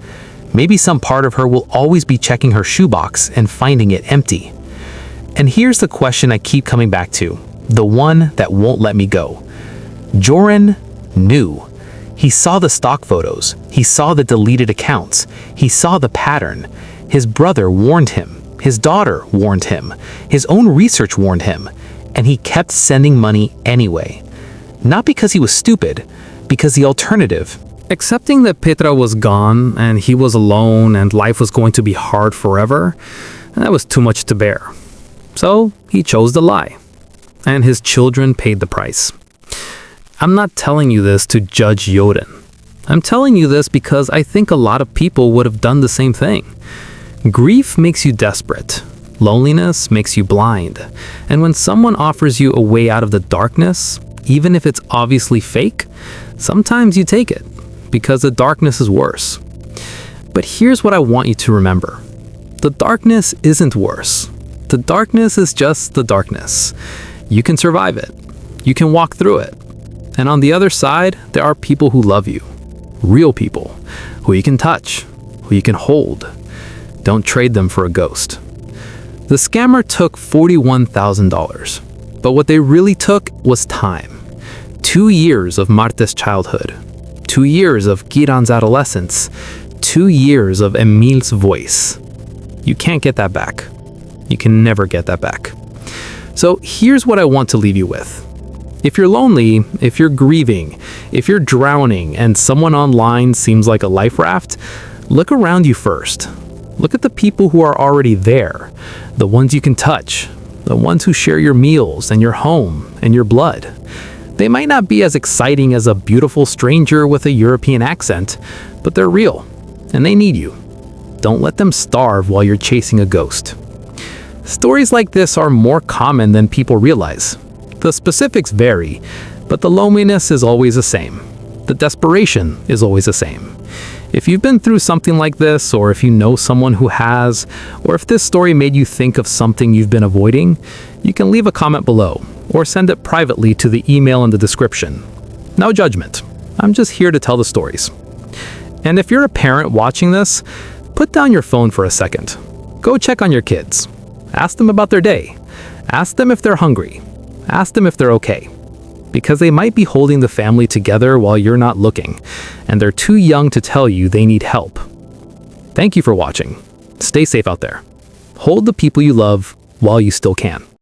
Maybe some part of her will always be checking her shoebox and finding it empty. And here's the question I keep coming back to, the one that won't let me go. Joran knew. He saw the stock photos. He saw the deleted accounts. He saw the pattern. His brother warned him. His daughter warned him. His own research warned him. And he kept sending money anyway. Not because he was stupid, because the alternative. Accepting that Petra was gone and he was alone and life was going to be hard forever, that was too much to bear. So he chose to lie. And his children paid the price. I'm not telling you this to judge Joran. I'm telling you this because I think a lot of people would have done the same thing. Grief makes you desperate. Loneliness makes you blind. And when someone offers you a way out of the darkness, even if it's obviously fake, sometimes you take it because the darkness is worse. But here's what I want you to remember. The darkness isn't worse. The darkness is just the darkness. You can survive it. You can walk through it. And on the other side, there are people who love you. Real people, who you can touch, who you can hold. Don't trade them for a ghost. The scammer took $41,000, but what they really took was time. 2 years of Marte's childhood, 2 years of Giran's adolescence, 2 years of Emil's voice. You can't get that back. You can never get that back. So here's what I want to leave you with. If you're lonely, if you're grieving, if you're drowning and someone online seems like a life raft, look around you first. Look at the people who are already there, the ones you can touch, the ones who share your meals and your home and your blood. They might not be as exciting as a beautiful stranger with a European accent, but they're real, and they need you. Don't let them starve while you're chasing a ghost. Stories like this are more common than people realize. The specifics vary, but the loneliness is always the same. The desperation is always the same. If you've been through something like this, or if you know someone who has, or if this story made you think of something you've been avoiding, you can leave a comment below, or send it privately to the email in the description. No judgment. I'm just here to tell the stories. And if you're a parent watching this, put down your phone for a second. Go check on your kids. Ask them about their day. Ask them if they're hungry. Ask them if they're okay. Because they might be holding the family together while you're not looking, and they're too young to tell you they need help. Thank you for watching. Stay safe out there. Hold the people you love while you still can.